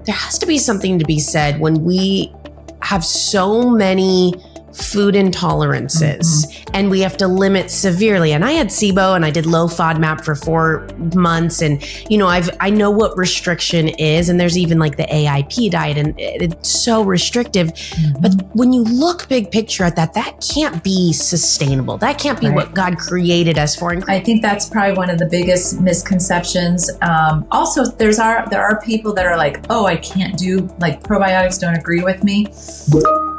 there has to be something to be said when we have so many food intolerances and we have to limit severely. And I had SIBO and I did low FODMAP for 4 months. And, I know what restriction is. And there's even like the AIP diet and it's so restrictive. But when you look big picture at that can't be sustainable. That can't be what God created us for. I think that's probably one of the biggest misconceptions. Also, there are people that are like, oh, I can't do, like, probiotics don't agree with me.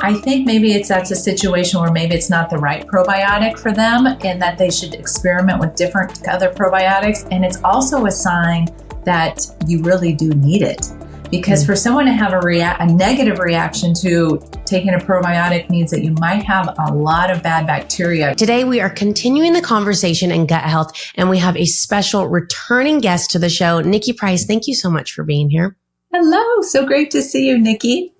I think maybe that's a situation where maybe it's not the right probiotic for them and that they should experiment with different other probiotics. And it's also a sign that you really do need it. Because for someone to have a negative reaction to taking a probiotic means that you might have a lot of bad bacteria. Today, we are continuing the conversation in gut health, and we have a special returning guest to the show, Niki Price. Thank you so much for being here. Hello. So great to see you, Niki.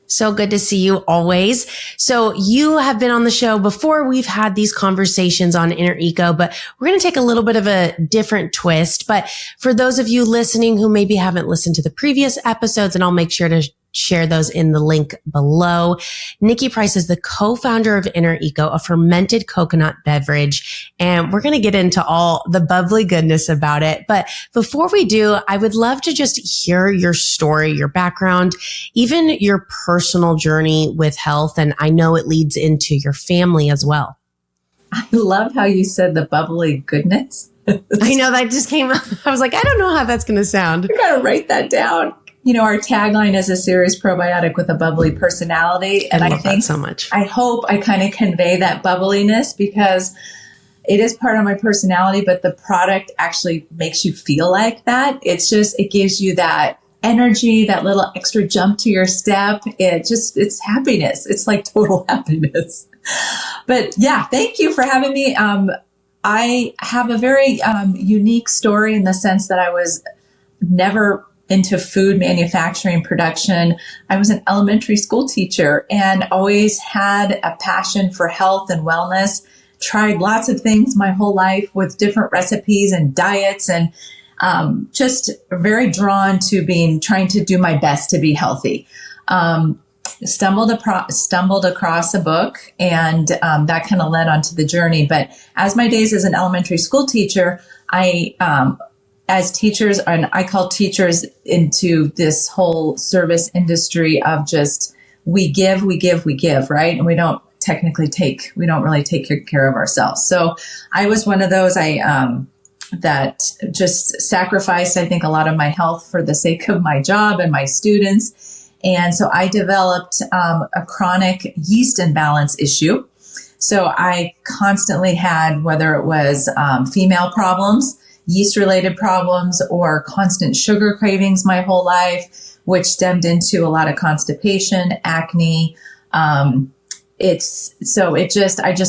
So good to see you always. So you have been on the show before. We've had these conversations on Inner Eco, but we're going to take a little bit of a different twist. But for those of you listening who maybe haven't listened to the previous episodes, and I'll make sure to share those in the link below. Niki Price is the co-founder of Inner Eco, a fermented coconut beverage. And we're going to get into all the bubbly goodness about it. But before we do, I would love to just hear your story, your background, even your personal journey with health. And I know it leads into your family as well. I love how you said the bubbly goodness. I know that just came up. I was like, I don't know how that's going to sound. I got to write that down. Our tagline is a serious probiotic with a bubbly personality. And I love that so much. I hope I kind of convey that bubbliness because it is part of my personality, but the product actually makes you feel like that. It gives you that energy, that little extra jump to your step. It's happiness. It's like total happiness. But yeah, thank you for having me. I have a very unique story in the sense that I was never into food manufacturing production. I was an elementary school teacher and always had a passion for health and wellness. Tried lots of things my whole life with different recipes and diets and just very drawn to trying to do my best to be healthy. Stumbled across a book and that kind of led onto the journey. But as my days as an elementary school teacher, as teachers, and I call teachers into this whole service industry of just, we give, right? And we don't really take care of ourselves. So I was one of those, that just sacrificed, I think, a lot of my health for the sake of my job and my students. And so I developed a chronic yeast imbalance issue. So I constantly had, whether it was female problems, yeast-related problems, or constant sugar cravings my whole life, which stemmed into a lot of constipation, acne. I just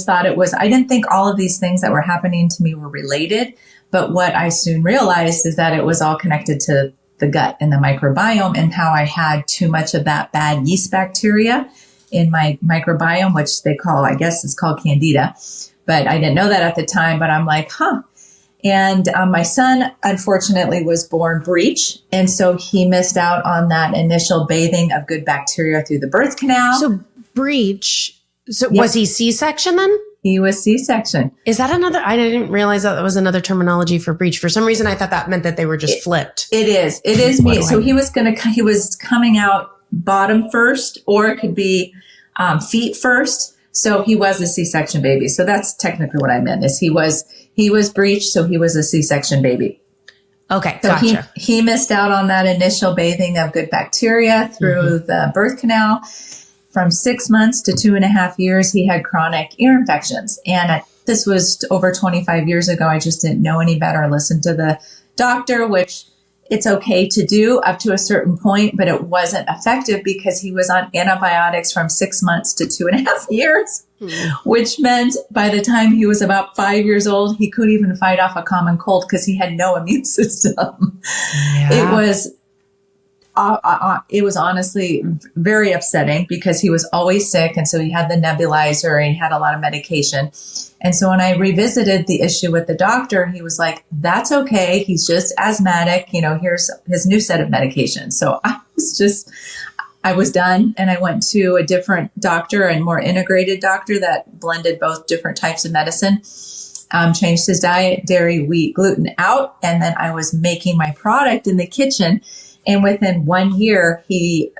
thought I didn't think all of these things that were happening to me were related. But what I soon realized is that it was all connected to the gut and the microbiome and how I had too much of that bad yeast bacteria in my microbiome, which it's called Candida. But I didn't know that at the time, but I'm like, And my son, unfortunately, was born breech. And so he missed out on that initial bathing of good bacteria through the birth canal. So breech. So was he C-section then? He was C-section. Is that another? I didn't realize that was another terminology for breech. For some reason, I thought that meant that they were just flipped. It is me. So he was coming out bottom first, or it could be feet first. So he was a C-section baby. So that's technically what I meant is he was breech. So he was a C-section baby. Okay. So gotcha. he missed out on that initial bathing of good bacteria through the birth canal. From 6 months to 2.5 years, he had chronic ear infections. And this was over 25 years ago. I just didn't know any better. I listened to the doctor, which it's okay to do up to a certain point, but it wasn't effective because he was on antibiotics from 6 months to 2.5 years, which meant by the time he was about 5 years old, he couldn't even fight off a common cold because he had no immune system. Yeah. It was honestly very upsetting because he was always sick. And so he had the nebulizer and he had a lot of medication. And so when I revisited the issue with the doctor, he was like, that's okay. He's just asthmatic. Here's his new set of medications. So was just, I was done, and I went to a different doctor and more integrated doctor that blended both different types of medicine, changed his diet, dairy, wheat, gluten out. And then I was making my product in the kitchen. And within 1 year, he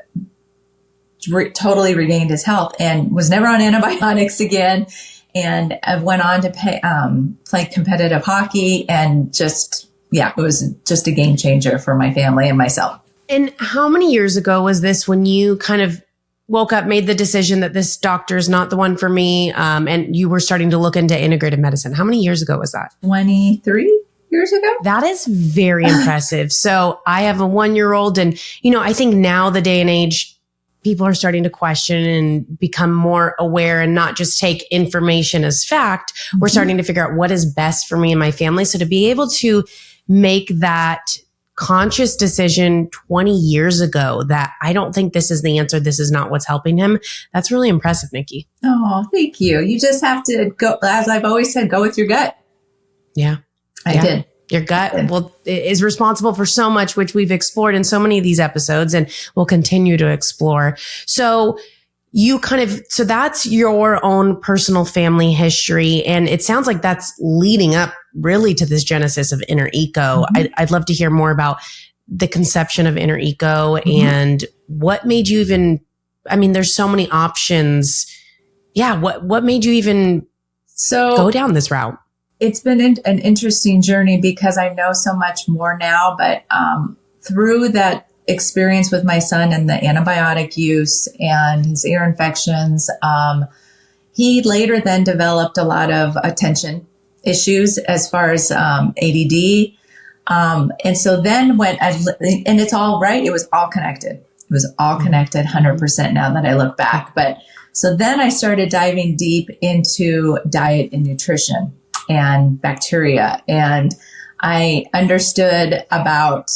totally regained his health and was never on antibiotics again. And I went on to play competitive hockey, and just, it was just a game changer for my family and myself. And how many years ago was this when you kind of woke up, made the decision that this doctor is not the one for me, and you were starting to look into integrative medicine? How many years ago was that? 23 years ago. That is very impressive. So I have a 1-year-old, and, I think now the day and age, people are starting to question and become more aware and not just take information as fact. Mm-hmm. We're starting to figure out what is best for me and my family. So to be able to make that conscious decision 20 years ago that I don't think this is the answer, this is not what's helping him, that's really impressive, Niki. Oh, thank you. You just have to go, as I've always said, go with your gut. Yeah. I did. Your gut is responsible for so much, which we've explored in so many of these episodes and will continue to explore. So so that's your own personal family history. And it sounds like that's leading up really to this genesis of Inner Eco. Mm-hmm. I'd love to hear more about the conception of Inner Eco and what made you even, there's so many options. Yeah. What made you even go down this route? It's been an interesting journey because I know so much more now, but through that experience with my son and the antibiotic use and his ear infections, he later then developed a lot of attention issues as far as ADD. And so then and it's all right, it was all connected. It was all connected 100% now that I look back. But so then I started diving deep into diet and nutrition and bacteria. And I understood about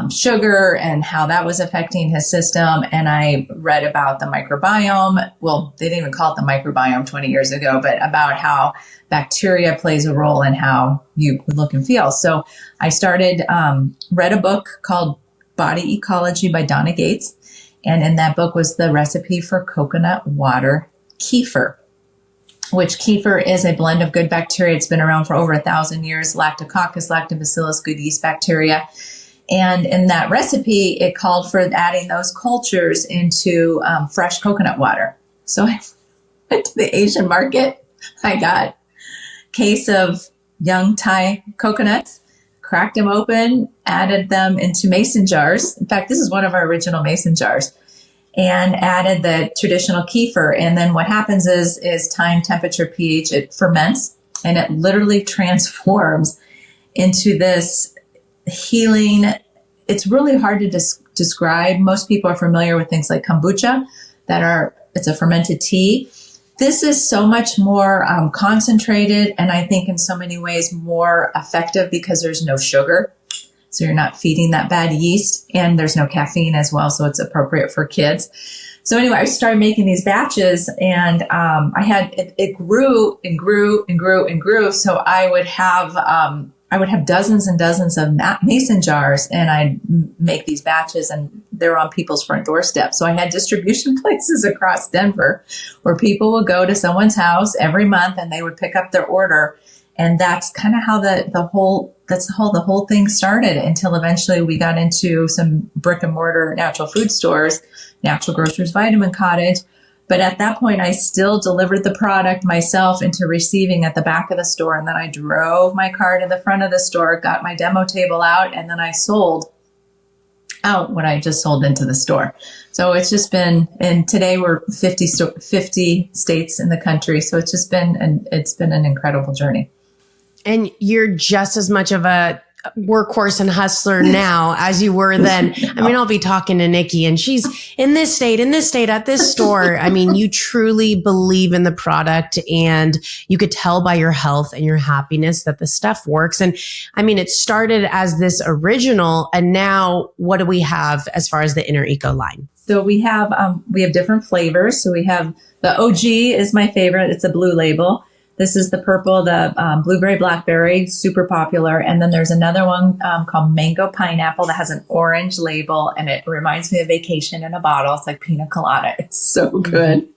sugar and how that was affecting his system. And I read about the microbiome. Well, they didn't even call it the microbiome 20 years ago, but about how bacteria plays a role in how you look and feel. So I started, read a book called Body Ecology by Donna Gates. And in that book was the recipe for coconut water kefir, which kefir is a blend of good bacteria. It's been around for over 1,000 years, lactococcus, lactobacillus, good yeast bacteria. And in that recipe, it called for adding those cultures into fresh coconut water. So I went to the Asian market. I got a case of young Thai coconuts, cracked them open, added them into mason jars. In fact, this is one of our original mason jars. And added the traditional kefir. And then what happens is time, temperature, pH, it ferments, and it literally transforms into this healing. It's really hard to describe. Most people are familiar with things like kombucha it's a fermented tea. This is so much more concentrated, and I think in so many ways more effective because there's no sugar. So you're not feeding that bad yeast, and there's no caffeine as well. So it's appropriate for kids. So anyway, I started making these batches, and it grew and grew and grew and grew. So I would have dozens and dozens of mason jars, and I'd make these batches, and they're on people's front doorsteps. So I had distribution places across Denver where people would go to someone's house every month and they would pick up their order. And that's kind of how the whole thing started, until eventually we got into some brick and mortar natural food stores, Natural Grocers, Vitamin Cottage. But at that point, I still delivered the product myself into receiving at the back of the store. And then I drove my car to the front of the store, got my demo table out, and then I sold out what I just sold into the store. So it's just been, and today we're 50 states in the country. So it's been an incredible journey. And you're just as much of a workhorse and hustler now as you were then. I'll be talking to Niki, and she's in this state, at this store. You truly believe in the product, and you could tell by your health and your happiness that the stuff works. And it started as this original, and now what do we have as far as the Inner Eco line? So we have different flavors. So we have the OG is my favorite. It's a blue label. This is the purple, the blueberry blackberry, super popular. And then there's another one called mango pineapple that has an orange label, and it reminds me of vacation in a bottle. It's like pina colada. It's so good.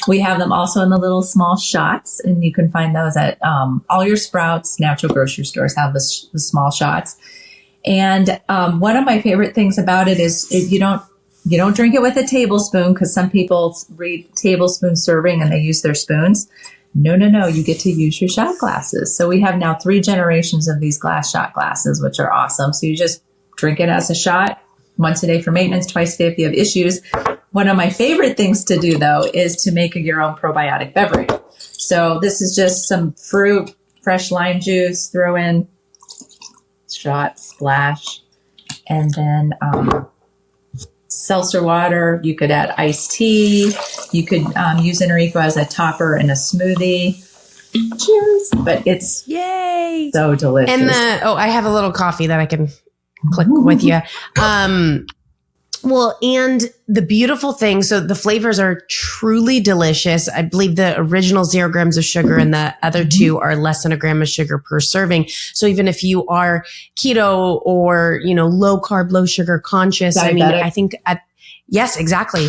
We have them also in the little small shots, and you can find those at all your Sprouts, natural grocery stores have the small shots. And one of my favorite things about it is you don't drink it with a tablespoon, because some people read tablespoon serving and they use their spoons. No. You get to use your shot glasses. So we have now 3 generations of these glass shot glasses, which are awesome. So you just drink it as a shot once a day for maintenance, twice a day if you have issues. One of my favorite things to do, though, is to make your own probiotic beverage. So this is just some fruit, fresh lime juice, throw in shot, splash, and then seltzer water. You could add iced tea. You could use Enrico as a topper in a smoothie. Cheers! But it's yay, so delicious. And I have a little coffee that I can click with you. Well, and the beautiful thing, so the flavors are truly delicious. I believe the original 0 grams of sugar and the other 2 are less than a gram of sugar per serving. So even if you are keto or, low carb, low sugar conscious, Diabetic. I think yes, exactly.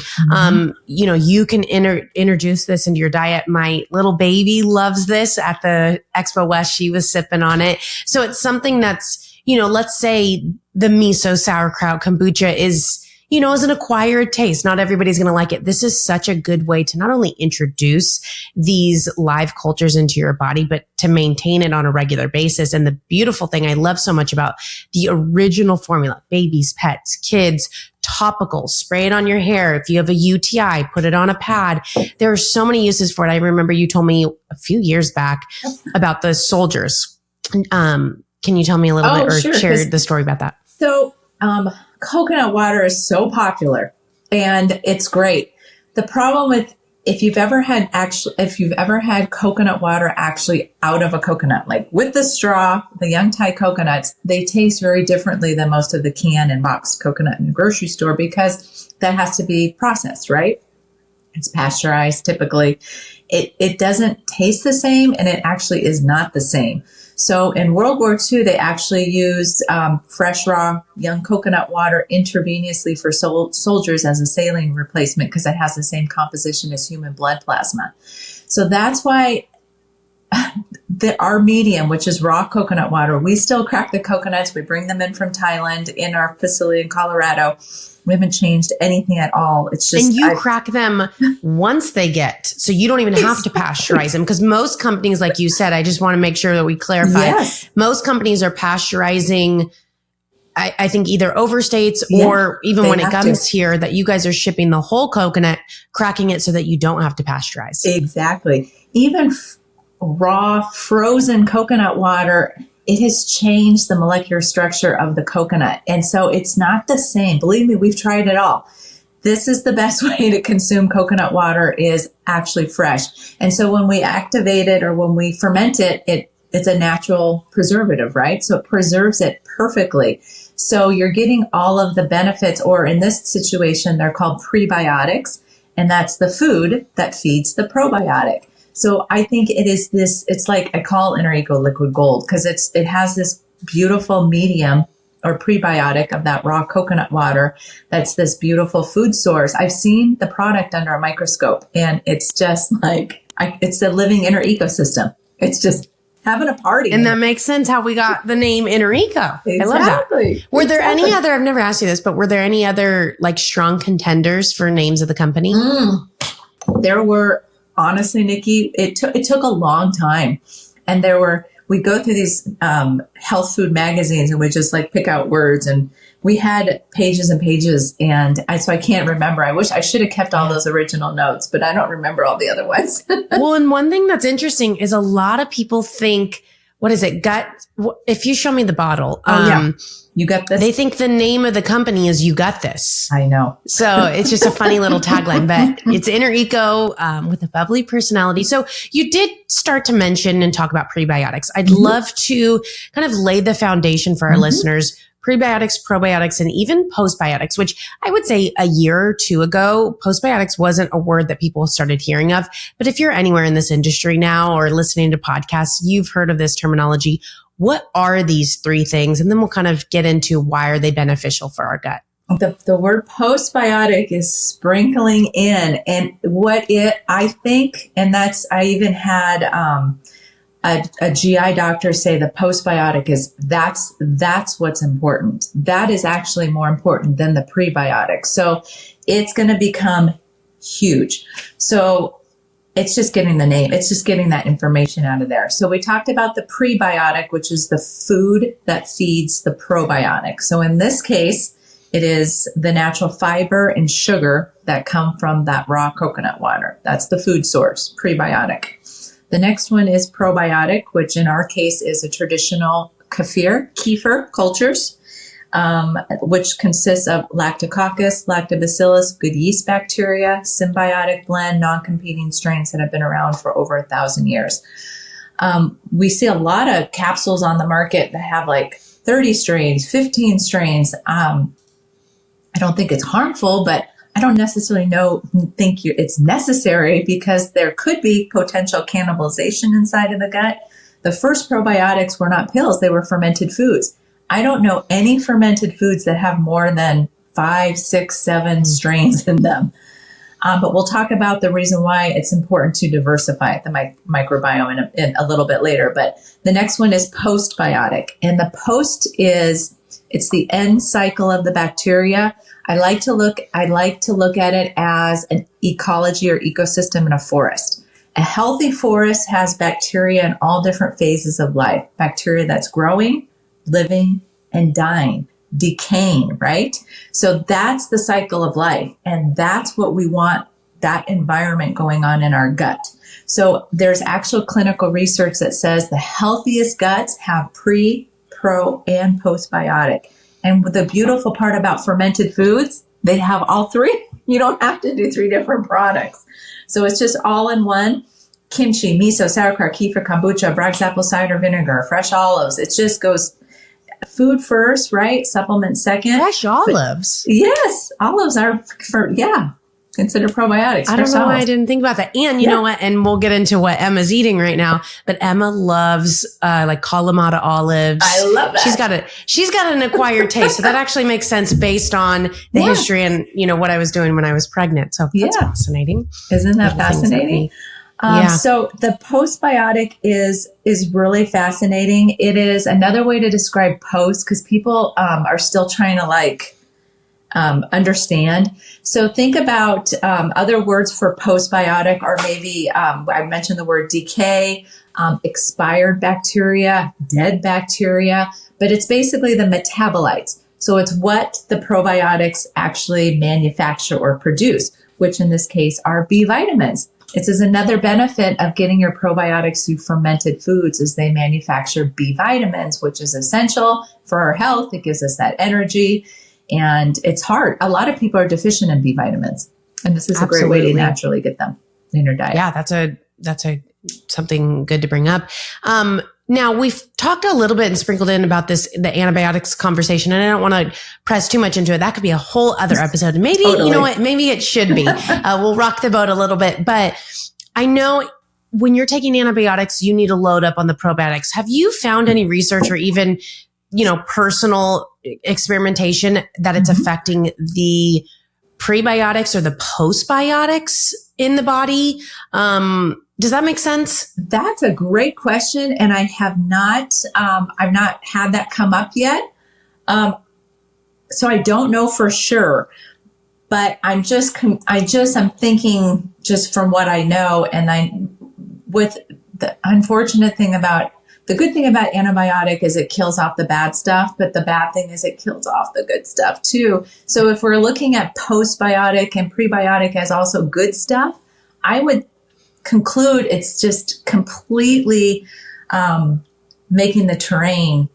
You can introduce this into your diet. My little baby loves this at the Expo West. She was sipping on it. So it's something that's, let's say the miso sauerkraut kombucha is an acquired taste. Not everybody's going to like it. This is such a good way to not only introduce these live cultures into your body, but to maintain it on a regular basis. And the beautiful thing I love so much about the original formula, babies, pets, kids, topical, spray it on your hair. If you have a UTI, put it on a pad. There are so many uses for it. I remember you told me a few years back about the soldiers. Can you tell me a little bit or sure, share the story about that? So, coconut water is so popular and it's great. The problem with if you've ever had coconut water actually out of a coconut, like with the straw, the young Thai coconuts, they taste very differently than most of the can and boxed coconut in the grocery store, because that has to be processed, right? It's pasteurized typically. It doesn't taste the same, and it actually is not the same. So in World War II, they actually used fresh, raw, young coconut water intravenously for soldiers as a saline replacement, because it has the same composition as human blood plasma. So that's why our medium, which is raw coconut water, we still crack the coconuts. We bring them in from Thailand in our facility in Colorado. We haven't changed anything at all. It's just, and you crack them once they get, so you don't even have to pasteurize them, because most companies, like you said, I just want to make sure that we clarify. Yes. Most companies are pasteurizing, I think either overstates or even when it comes here, that you guys are shipping the whole coconut, cracking it so that you don't have to pasteurize. Exactly. Even raw frozen coconut water, it has changed the molecular structure of the coconut. And so it's not the same. Believe me, we've tried it all. This is the best way to consume coconut water, is actually fresh. And so when we activate it or when we ferment it, it's a natural preservative, right? So it preserves it perfectly. So you're getting all of the benefits, or in this situation, they're called prebiotics. And that's the food that feeds the probiotic. So I think it is this, it's like, I call Enrico liquid gold, because it has this beautiful medium or prebiotic of that raw coconut water. That's this beautiful food source. I've seen the product under a microscope, and it's just like, it's a living inner ecosystem. It's just having a party. And that makes sense how we got the name Enrico. Exactly. I love that. Were there any other, I've never asked you this, but were there any other like strong contenders for names of the company? There were. Honestly, Niki, it took a long time. And we go through these health food magazines, and we just like pick out words, and we had pages and pages, and so I can't remember. I wish I should have kept all those original notes, but I don't remember all the other ones. Well, and one thing that's interesting is a lot of people think, what is it? If you show me the bottle, You got this. They think the name of the company is "You Got This." I know. So it's just a funny little tagline, but it's Inner Eco with a bubbly personality. So you did start to mention and talk about prebiotics. I'd love to kind of lay the foundation for our listeners. prebiotics, probiotics, and even postbiotics, which I would say a year or two ago, postbiotics wasn't a word that people started hearing of. But if you're anywhere in this industry now or listening to podcasts, you've heard of this terminology. What are these three things? And then we'll kind of get into why are they beneficial for our gut. The word postbiotic is sprinkling in, and I think, and I even had a GI doctor say the postbiotic that's what's important. That is actually more important than the prebiotic. So it's going to become huge. So it's just getting the name. It's just getting that information out of there. So we talked about the prebiotic, which is the food that feeds the probiotic. So in this case, it is the natural fiber and sugar that come from that raw coconut water. That's the food source, prebiotic. The next one is probiotic, which in our case is a traditional kefir cultures, which consists of lactococcus, lactobacillus, good yeast bacteria, symbiotic blend, non-competing strains that have been around for over 1,000 years. We see a lot of capsules on the market that have like 30 strains, 15 strains. I don't think it's harmful, but I don't necessarily think it's necessary because there could be potential cannibalization inside of the gut. The first probiotics were not pills. They were fermented foods. I don't know any fermented foods that have more than 5, 6, 7 strains in them. But we'll talk about the reason why it's important to diversify the microbiome in a little bit later. But the next one is postbiotic. And the post it's the end cycle of the bacteria. I like to look at it as an ecology or ecosystem in a forest. A healthy forest has bacteria in all different phases of life. Bacteria that's growing, living, and dying, decaying, right? So that's the cycle of life. And that's what we want, that environment going on in our gut. So there's actual clinical research that says the healthiest guts have pre, pro, and postbiotic. And the beautiful part about fermented foods, they have all three. You don't have to do 3 different products. So it's just all in one. Kimchi, miso, sauerkraut, kefir, kombucha, Bragg's apple cider vinegar, fresh olives. It just goes food first, right? Supplement second. Fresh olives? But yes. Olives are, considered probiotics. I don't know why I didn't think about that. And you know what? And we'll get into what Emma's eating right now. But Emma loves like Kalamata olives. I love that. She's got an acquired taste. So that actually makes sense based on the history and what I was doing when I was pregnant. So that's fascinating. Isn't that fascinating? So the postbiotic is really fascinating. It is another way to describe post because people are still trying to understand. So think about other words for postbiotic, or maybe I mentioned the word decay, expired bacteria, dead bacteria, but it's basically the metabolites. So it's what the probiotics actually manufacture or produce, which in this case are B vitamins. This is another benefit of getting your probiotics through fermented foods is they manufacture B vitamins, which is essential for our health. It gives us that energy. And it's hard. A lot of people are deficient in B vitamins, and this is a great way to naturally get them in your diet. Yeah, that's something good to bring up. Now we've talked a little bit and sprinkled in about the antibiotics conversation, and I don't want to press too much into it. That could be a whole other episode. Maybe, You know what? Maybe it should be. We'll rock the boat a little bit, but I know when you're taking antibiotics, you need to load up on the probiotics. Have you found any research or even, personal experimentation that it's affecting the prebiotics or the postbiotics in the body? Does that make sense? That's a great question. And I have not, I've not had that come up yet. So I don't know for sure, but I'm thinking just from what I know. And with the unfortunate thing about the good thing about antibiotic is it kills off the bad stuff, but the bad thing is it kills off the good stuff too. So if we're looking at postbiotic and prebiotic as also good stuff, I would conclude it's just completely making the terrain,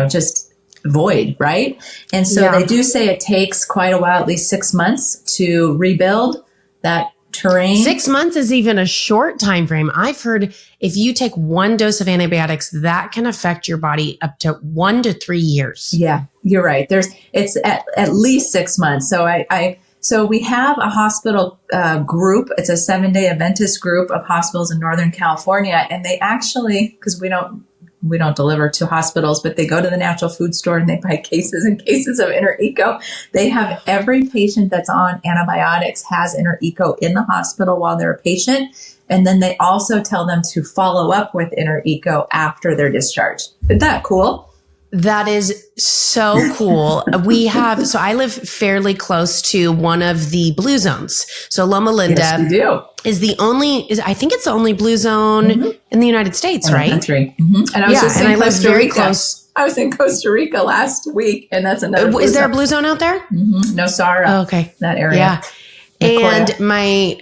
just void, right? And so they do say it takes quite a while, at least 6 months, to rebuild that terrain. 6 months is even a short time frame. I've heard if you take one dose of antibiotics, that can affect your body up to 1 to 3 years. Yeah, you're right. It's at least 6 months. So we have a hospital group. It's a 7-day Adventist group of hospitals in Northern California, and they actually, because we don't deliver to hospitals, but they go to the natural food store and they buy cases and cases of Inner Eco. They have every patient that's on antibiotics has Inner Eco in the hospital while they're a patient. And then they also tell them to follow up with Inner Eco after their discharge. Isn't that cool? That is so cool. So I live fairly close to one of the blue zones. So Loma Linda I think it's the only blue zone in the United States, right? Country. Mm-hmm. And I live very close. I was in Costa Rica last week, and that's another. Is there a blue zone out there? Mm-hmm. No, Sara. Oh, okay. That area. Yeah. And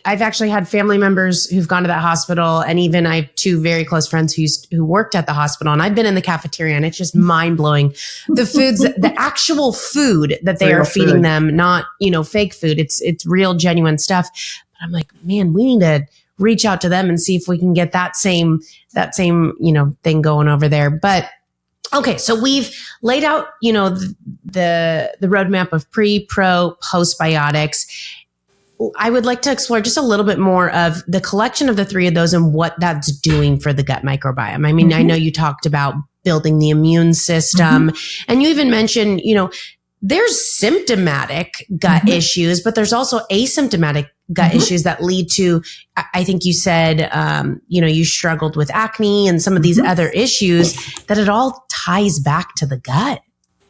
I've actually had family members who've gone to that hospital, and even I have 2 very close friends who worked at the hospital, and I've been in the cafeteria, and it's just mind blowing. The foods, the actual food that they are feeding them, not, fake food. It's real, genuine stuff. But I'm like, man, we need to reach out to them and see if we can get that same, thing going over there. But okay, so we've laid out, the roadmap of pre, pro, postbiotics. I would like to explore just a little bit more of the collection of the 3 of those and what that's doing for the gut microbiome. I mean, I know you talked about building the immune system, and you even mentioned, there's symptomatic gut issues, but there's also asymptomatic gut issues that lead to, I think you said, you struggled with acne and some of these other issues, that it all ties back to the gut.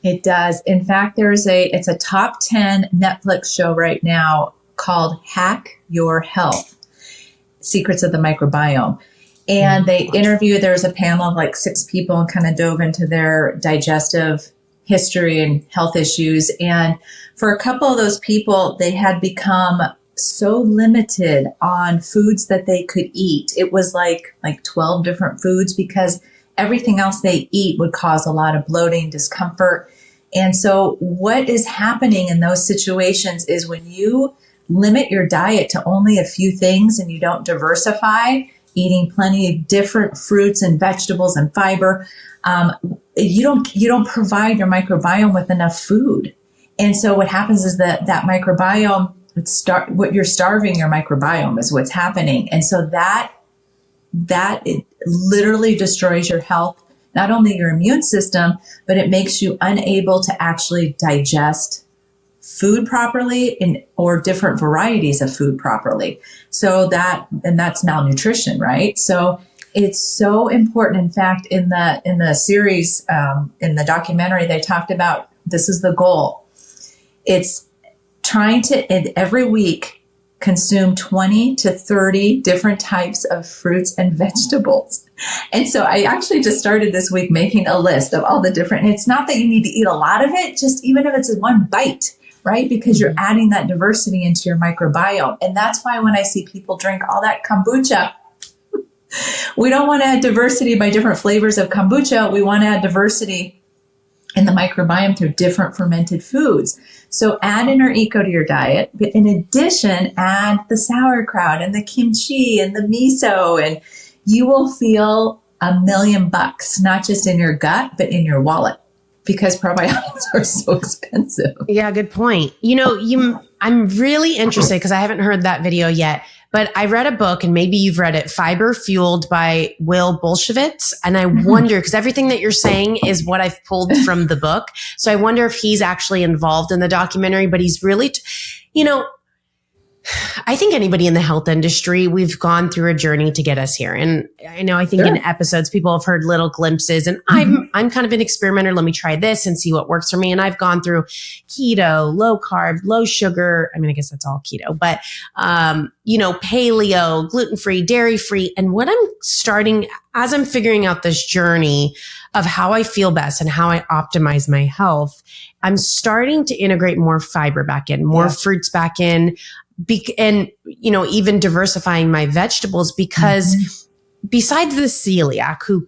It does. In fact, it's a top 10 Netflix show right now called Hack Your Health, Secrets of the Microbiome. And there's a panel of like 6 people and kind of dove into their digestive history and health issues. And for a couple of those people, they had become so limited on foods that they could eat. It was like 12 different foods, because everything else they eat would cause a lot of bloating, discomfort. And so what is happening in those situations is when you limit your diet to only a few things and you don't diversify, eating plenty of different fruits and vegetables and fiber, you don't provide your microbiome with enough food. And so what happens is that microbiome, what you're starving your microbiome is what's happening. And so that it literally destroys your health, not only your immune system, but it makes you unable to actually digest food properly or different varieties of food properly. So that's malnutrition, right? So it's so important. In fact, in the series, in the documentary, they talked about, this is the goal. It's trying to, every week, consume 20 to 30 different types of fruits and vegetables. And so I actually just started this week making a list of all the different, and it's not that you need to eat a lot of it, just even if it's one bite, right? Because you're adding that diversity into your microbiome. And that's why when I see people drink all that kombucha, we don't want to add diversity by different flavors of kombucha. We want to add diversity in the microbiome through different fermented foods. So add Inner Eco to your diet. But in addition, add the sauerkraut and the kimchi and the miso, and you will feel $1 million, not just in your gut, but in your wallet, because probiotics are so expensive. Yeah, good point. I'm really interested because I haven't heard that video yet, but I read a book, and maybe you've read it, Fiber Fueled by Will Bolshevitz. And I wonder, because everything that you're saying is what I've pulled from the book. So I wonder if he's actually involved in the documentary, but he's really, I think anybody in the health industry, we've gone through a journey to get us here. And I think in episodes, people have heard little glimpses, and I'm kind of an experimenter. Let me try this and see what works for me. And I've gone through keto, low carb, low sugar. I mean, I guess that's all keto, but, paleo, gluten-free, dairy-free. And what I'm starting, as I'm figuring out this journey of how I feel best and how I optimize my health, I'm starting to integrate more fiber back in, more fruits back in. And, even diversifying my vegetables, because besides the celiac who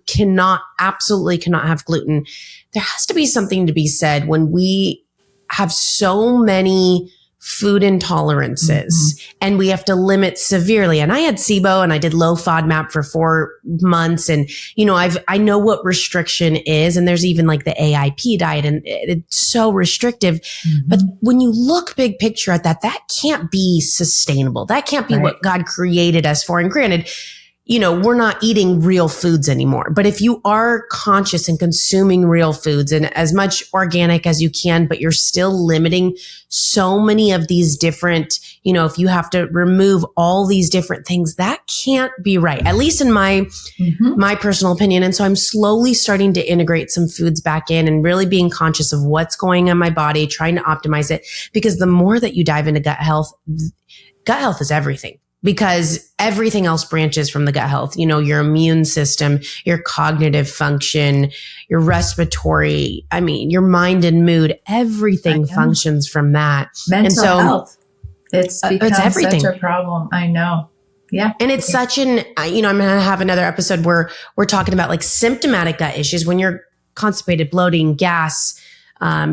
absolutely cannot have gluten, there has to be something to be said when we have so many food intolerances, and we have to limit severely. And I had SIBO and I did low FODMAP for 4 months. And, I know what restriction is. And there's even like the AIP diet, and it's so restrictive. But when you look big picture at that can't be sustainable. That can't be what God created us for. And granted, we're not eating real foods anymore. But if you are conscious and consuming real foods and as much organic as you can, but you're still limiting so many of these different, if you have to remove all these different things, that can't be right, at least in my personal opinion. And so I'm slowly starting to integrate some foods back in and really being conscious of what's going on in my body, trying to optimize it. Because the more that you dive into gut health is everything. Because everything else branches from the gut health, your immune system, your cognitive function, your respiratory, your mind and mood, everything functions from that. Mental health. It's become such a problem. I know. Yeah. And it's such an, I'm going to have another episode where we're talking about like symptomatic gut issues when you're constipated, bloating, gas,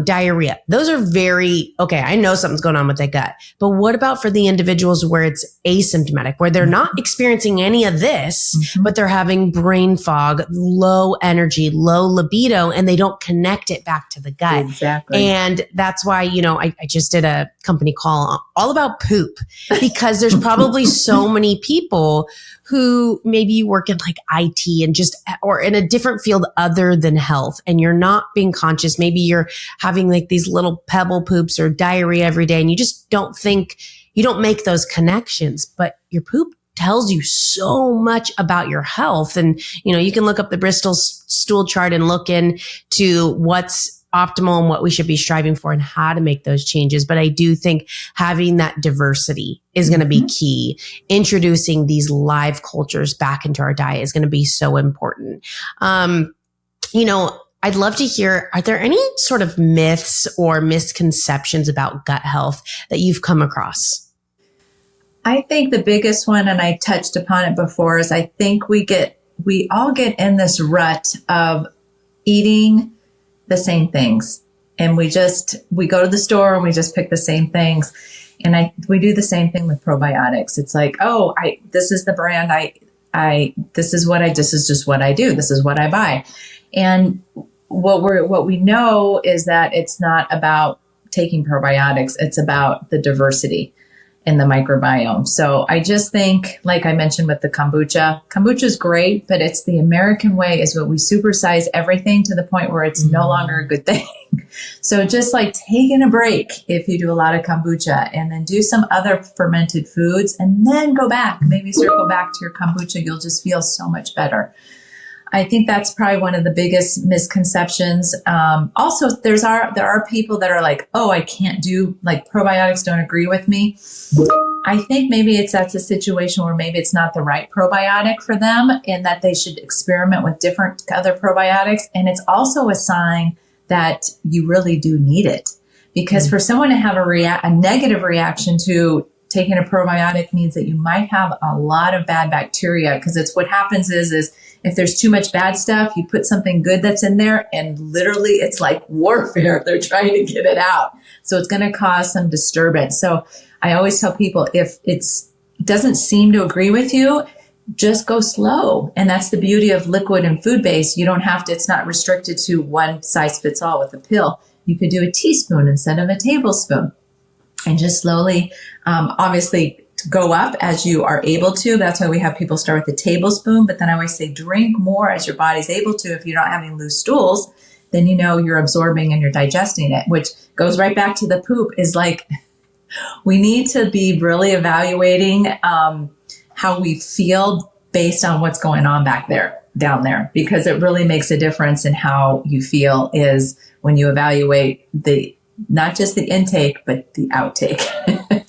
diarrhea. Those are okay. I know something's going on with that gut, but what about for the individuals where it's asymptomatic, where they're not experiencing any of this, but they're having brain fog, low energy, low libido, and they don't connect it back to the gut. Exactly. And that's why, I just did a company call all about poop, because there's probably so many people who maybe you work in like IT and or in a different field other than health, and you're not being conscious. Maybe you're having like these little pebble poops or diarrhea every day, and you just don't make those connections, but your poop tells you so much about your health. And, you can look up the Bristol stool chart and look into what's optimal and what we should be striving for and how to make those changes. But I do think having that diversity is going to be key. Introducing these live cultures back into our diet is going to be so important. I'd love to hear, are there any sort of myths or misconceptions about gut health that you've come across? I think the biggest one, and I touched upon it before, is I think we all get in this rut of eating the same things. And we go to the store and we just pick the same things. And we do the same thing with probiotics. It's like, this is the brand. This is just what I do. This is what I buy. And what we know is that it's not about taking probiotics. It's about the diversity in the microbiome. So I just think, like I mentioned with the kombucha is great, but it's the American way is what we supersize everything to the point where it's no longer a good thing. So just like taking a break if you do a lot of kombucha, and then do some other fermented foods, and then maybe circle back to your kombucha. You'll just feel so much better. I think that's probably one of the biggest misconceptions. Also, there are people that are like, I can't do, like, probiotics don't agree with me. I think maybe that's a situation where maybe it's not the right probiotic for them, and that they should experiment with different other probiotics. And it's also a sign that you really do need it, because for someone to have a negative reaction to taking a probiotic means that you might have a lot of bad bacteria, because it's what happens is if there's too much bad stuff, you put something good that's in there, and literally it's like warfare. They're trying to get it out. So it's going to cause some disturbance. So I always tell people, if it doesn't seem to agree with you, just go slow. And that's the beauty of liquid and food-based. You don't have to, it's not restricted to one size fits all with a pill. You could do a teaspoon instead of a tablespoon, and just slowly, obviously, go up as you are able to. That's why we have people start with a tablespoon, but then I always say drink more as your body's able to. If you're not having loose stools, then you're absorbing and you're digesting it, which goes right back to the poop. Is like, we need to be really evaluating how we feel based on what's going on down there, because it really makes a difference in how you feel is when you evaluate not just the intake, but the outtake.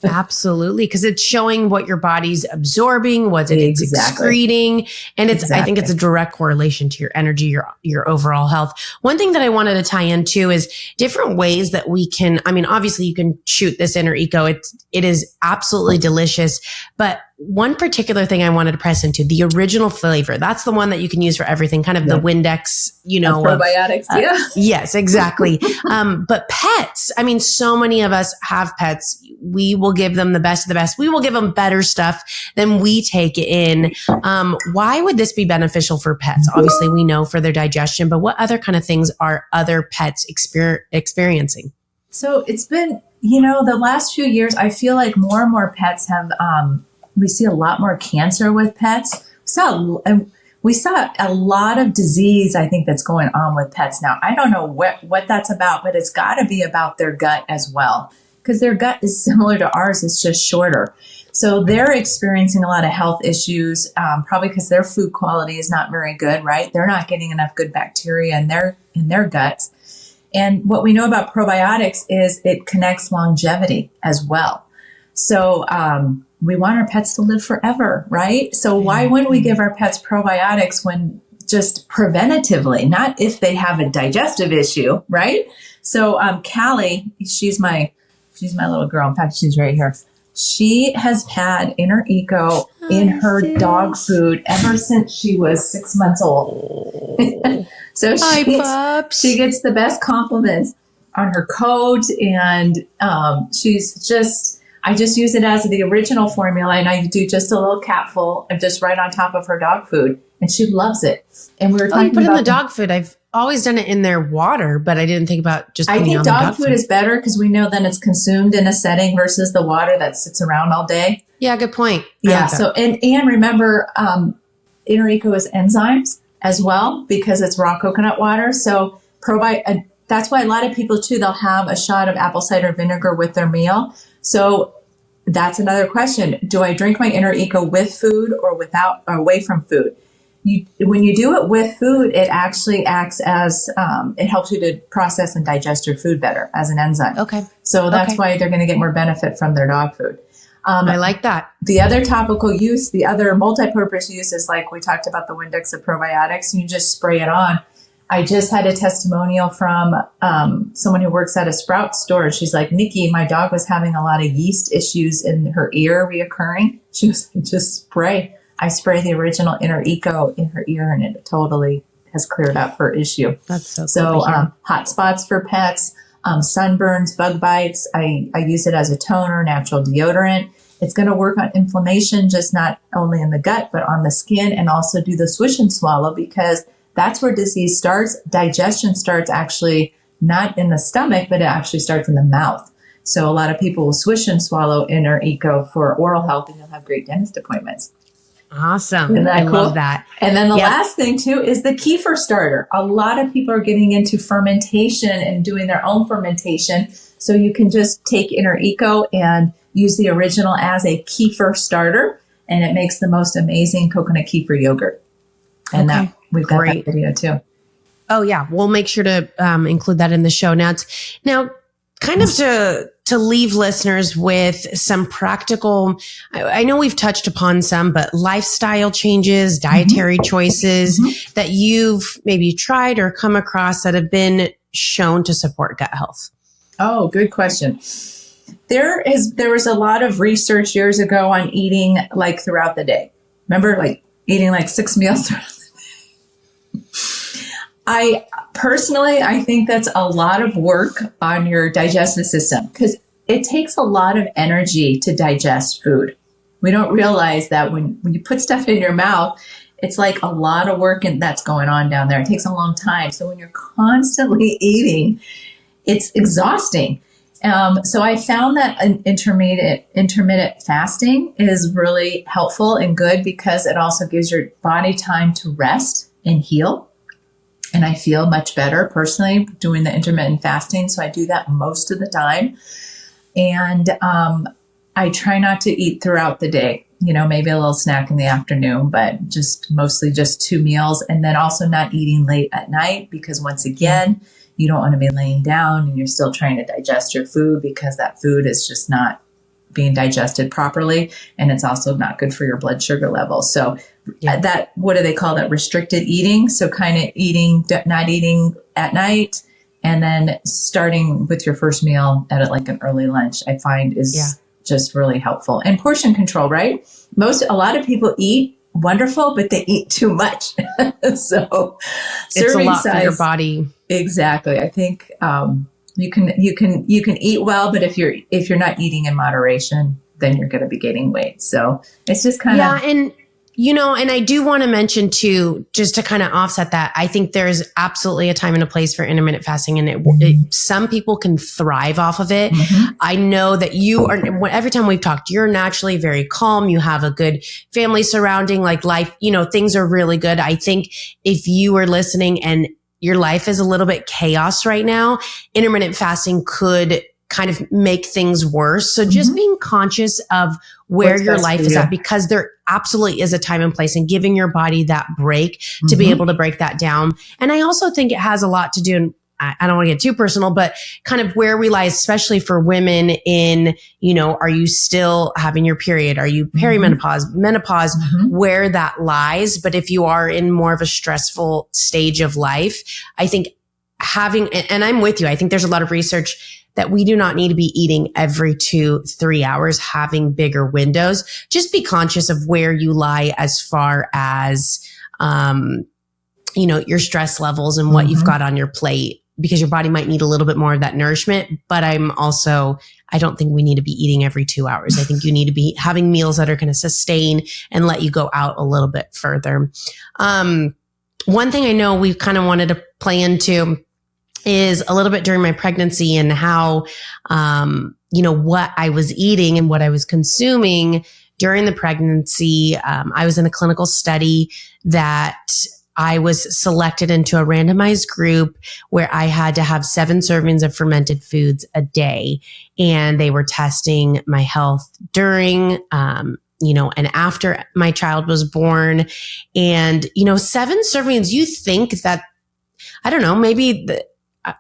Absolutely. Because it's showing what your body's absorbing, what it's excreting. And I think it's a direct correlation to your energy, your overall health. One thing that I wanted to tie into is different ways that we can, obviously you can shoot this Inner Eco. It is absolutely delicious, but one particular thing I wanted to press into, the original flavor. That's the one that you can use for everything, kind of the Windex, probiotics. Yes, exactly. But pets, I mean, so many of us have pets. We will give them the best of the best. We will give them better stuff than we take in. Why would this be beneficial for pets? Obviously, we know for their digestion, but what other kind of things are other pets experiencing? So it's been, the last few years, I feel like more and more pets have, we see a lot more cancer with pets. We saw a lot of disease, I think, that's going on with pets now. I don't know what that's about, but it's got to be about their gut as well, because their gut is similar to ours. It's just shorter. So they're experiencing a lot of health issues, probably because their food quality is not very good, right? They're not getting enough good bacteria in their guts. And what we know about probiotics is it connects longevity as well. So we want our pets to live forever, right? So why wouldn't we give our pets probiotics when just preventatively, not if they have a digestive issue, right? So Callie, she's my little girl. In fact, she's right here. She has had Inner Eco in her dog food ever since she was 6 months old. So she gets the best compliments on her coat, and I just use it as the original formula, and I do just a little capful of just right on top of her dog food, and she loves it. And we were talking you put about in the dog food. I've always done it in their water, but I didn't think about just putting it on the dog food. Dog food is better because we know then it's consumed in a setting versus the water that sits around all day. Yeah, good point. Yeah. So and remember, Inner Eco is enzymes as well because it's raw coconut water. So that's why a lot of people too, they'll have a shot of apple cider vinegar with their meal. So that's another question. Do I drink my Inner Eco with food or away from food? When you do it with food, it actually acts as, it helps you to process and digest your food better as an enzyme. Okay. So that's why they're going to get more benefit from their dog food. I like that. The other topical use, the other multi-purpose use is like we talked about the Windex of probiotics. You just spray it on. I just had a testimonial from someone who works at a Sprout store. She's like, Niki, my dog was having a lot of yeast issues in her ear reoccurring. She was like, just spray. I spray the original Inner Eco in her ear, and it totally has cleared up her issue. That's so cool. Hot spots for pets, sunburns, bug bites. I use it as a toner, natural deodorant. It's going to work on inflammation, just not only in the gut, but on the skin, and also do the swish and swallow, because that's where disease starts. Digestion starts actually not in the stomach, but it actually starts in the mouth. So a lot of people will swish and swallow Inner Eco for oral health, and you'll have great dentist appointments. Awesome. I love that. And then the last thing too is the kefir starter. A lot of people are getting into fermentation and doing their own fermentation. So you can just take Inner Eco and use the original as a kefir starter, and it makes the most amazing coconut kefir yogurt. And we've got that video too. Oh yeah. We'll make sure to include that in the show notes. Now, kind of to leave listeners with some practical, I know we've touched upon some, but lifestyle changes, dietary choices that you've maybe tried or come across that have been shown to support gut health. Oh, good question. There was a lot of research years ago on eating like throughout the day. Remember, like eating like 6 meals throughout the day? I think that's a lot of work on your digestive system because it takes a lot of energy to digest food. We don't realize that when you put stuff in your mouth, it's like a lot of work and that's going on down there. It takes a long time. So when you're constantly eating, it's exhausting. So I found that intermittent fasting is really helpful and good because it also gives your body time to rest and heal. And I feel much better personally doing the intermittent fasting. So I do that most of the time. And I try not to eat throughout the day, maybe a little snack in the afternoon, but mostly just 2 meals. And then also not eating late at night because once again, you don't want to be laying down and you're still trying to digest your food because that food is just not being digested properly. And it's also not good for your blood sugar level. So what do they call that? Restricted eating. So kind of not eating at night and then starting with your first meal at like an early lunch, I find is just really helpful. And portion control, right? A lot of people eat wonderful, but they eat too much. So it's a lot for your body. Exactly. I think you can eat well, but if you're not eating in moderation, then you're going to be gaining weight. So it's just kind of and and I do want to mention too, just to kind of offset that, I think there's absolutely a time and a place for intermittent fasting, and some people can thrive off of it. Mm-hmm. I know that you are, every time we've talked, you're naturally very calm. You have a good family surrounding, like life, things are really good. I think if you are listening and your life is a little bit chaos right now, intermittent fasting could kind of make things worse. So just being conscious of where your life is at, because there absolutely is a time and place, and giving your body that break to be able to break that down. And I also think it has a lot to do, and I don't want to get too personal, but kind of where we lie, especially for women in, are you still having your period? Are you perimenopause, menopause, where that lies? But if you are in more of a stressful stage of life, I think and I'm with you, I think there's a lot of research that we do not need to be eating every 2-3 hours, having bigger windows. Just be conscious of where you lie as far as, your stress levels and what you've got on your plate, because your body might need a little bit more of that nourishment. But I don't think we need to be eating every 2 hours. I think you need to be having meals that are going to sustain and let you go out a little bit further. One thing I know we kind of wanted to play into is a little bit during my pregnancy, and how, what I was eating and what I was consuming during the pregnancy. I was in a clinical study that I was selected into a randomized group where I had to have 7 servings of fermented foods a day. And they were testing my health during, and after my child was born. And, 7 servings, you think that, I don't know, maybe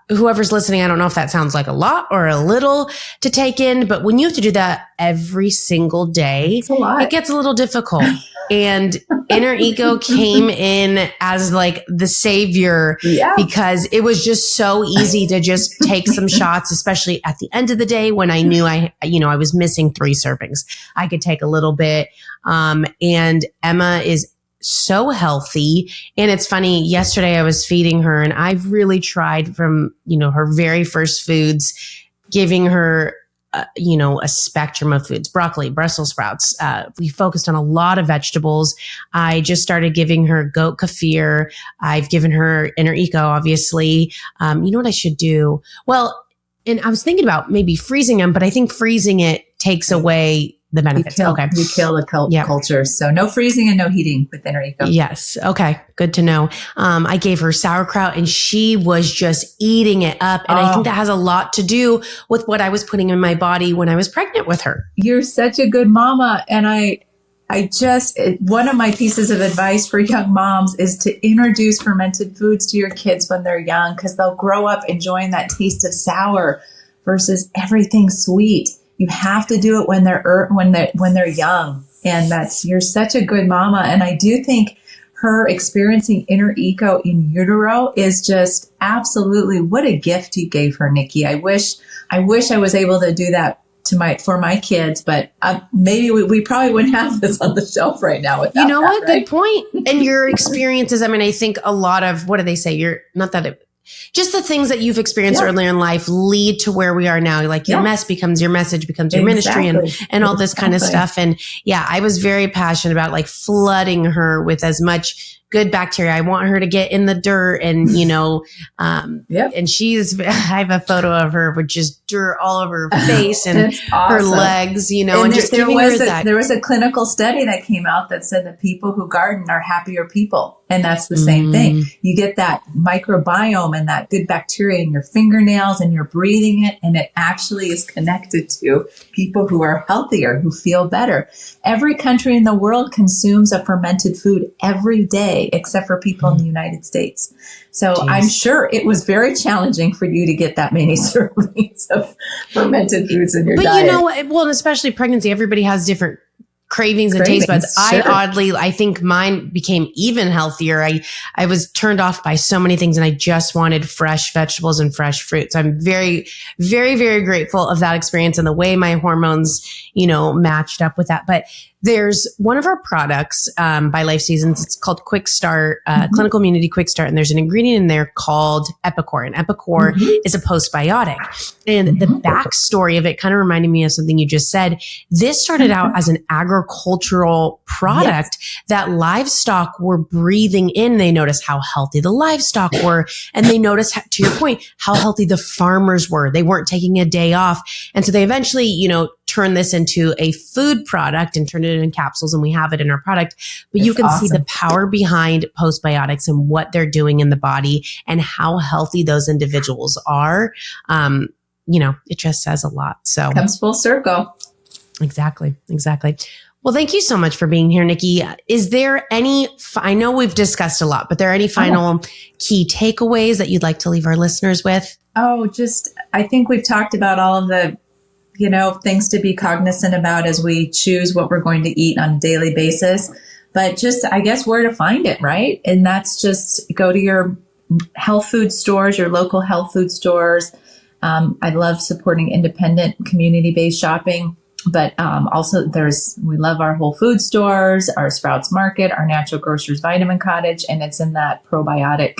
whoever's listening, I don't know if that sounds like a lot or a little to take in, but when you have to do that every single day, it gets a little difficult. And Inner Eco came in as like the savior, because it was just so easy to just take some shots, especially at the end of the day when I knew I was missing 3 servings. I could take a little bit. And Emma is so healthy. And it's funny, yesterday I was feeding her, and I've really tried from, her very first foods, giving her, a spectrum of foods, broccoli, Brussels sprouts. We focused on a lot of vegetables. I just started giving her goat kefir. I've given her Inner Eco, obviously. You know what I should do? Well, and I was thinking about maybe freezing them, but I think freezing it takes away the benefits. You kill the culture. So no freezing and no heating with Inner Eco. Yes. Okay. Good to know. I gave her sauerkraut, and she was just eating it up. And I think that has a lot to do with what I was putting in my body when I was pregnant with her. You're such a good mama. And one of my pieces of advice for young moms is to introduce fermented foods to your kids when they're young, because they'll grow up enjoying that taste of sour versus everything sweet. You have to do it when they're young, and you're such a good mama. And I do think her experiencing Inner Eco in utero is just absolutely what a gift you gave her, Niki. I wish I was able to do that for my kids, but maybe we probably wouldn't have this on the shelf right now. You know what? Right? Good point. And your experiences. I mean, I think a lot of, what do they say? Just the things that you've experienced earlier in life lead to where we are now. Like your mess becomes your message, becomes your ministry, and all this kind of stuff. And I was very passionate about like flooding her with as much good bacteria. I want her to get in the dirt, and and I have a photo of her with just dirt all over her face and her legs, and just giving her that. There was a clinical study that came out that said that people who garden are happier people. And that's the same thing. You get that microbiome and that good bacteria in your fingernails, and you're breathing it, and it actually is connected to people who are healthier, who feel better. Every country in the world consumes a fermented food every day, except for people in the United States. So I'm sure it was very challenging for you to get that many servings of fermented foods in your diet. But and especially pregnancy, everybody has different cravings and taste buds. Sure. I think mine became even healthier. I was turned off by so many things and I just wanted fresh vegetables and fresh fruits. I'm very, very, very grateful of that experience and the way my hormones, matched up with that. But there's one of our products by LifeSeasons. It's called Quick Start, Clinical Immunity Quick Start. And there's an ingredient in there called Epicor. And Epicor is a postbiotic. And the backstory of it kind of reminded me of something you just said. This started out as an agricultural product that livestock were breathing in. They noticed how healthy the livestock were. And they noticed, to your point, how healthy the farmers were. They weren't taking a day off. And so they eventually, turned this into a food product and turned it in capsules, and we have it in our product. But you can see the power behind postbiotics and what they're doing in the body and how healthy those individuals are. It just says a lot. So comes full circle. Exactly. Well, thank you so much for being here, Niki. Is there any, I know we've discussed a lot, but there are any final key takeaways that you'd like to leave our listeners with? I think we've talked about all of the things to be cognizant about as we choose what we're going to eat on a daily basis, but just, I guess, where to find it, right? And that's just go to your health food stores, your local health food stores. I love supporting independent community-based shopping, but also we love our Whole Food stores, our Sprouts Market, our Natural Grocers Vitamin Cottage, and it's in that probiotic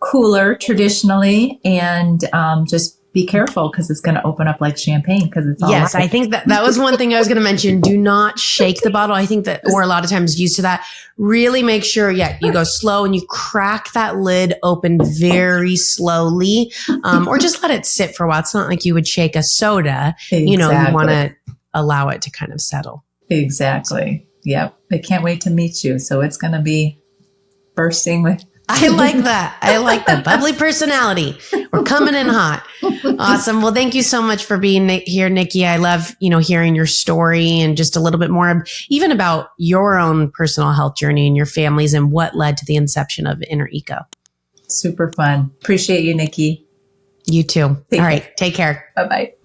cooler traditionally. And just be careful because it's going to open up like champagne because it's all Yes, I think that was one thing I was going to mention. Do not shake the bottle. I think that we're a lot of times used to that. Really make sure, you go slow and you crack that lid open very slowly, or just let it sit for a while. It's not like you would shake a soda. Exactly. You want to allow it to kind of settle. Exactly. Yep. I can't wait to meet you. So it's going to be bursting with. I like that. Bubbly personality. We're coming in hot. Awesome. Well, thank you so much for being here, Niki. I love, hearing your story and just a little bit more even about your own personal health journey and your families and what led to the inception of Inner Eco. Super fun. Appreciate you, Niki. You too. All right. Take care. Bye-bye.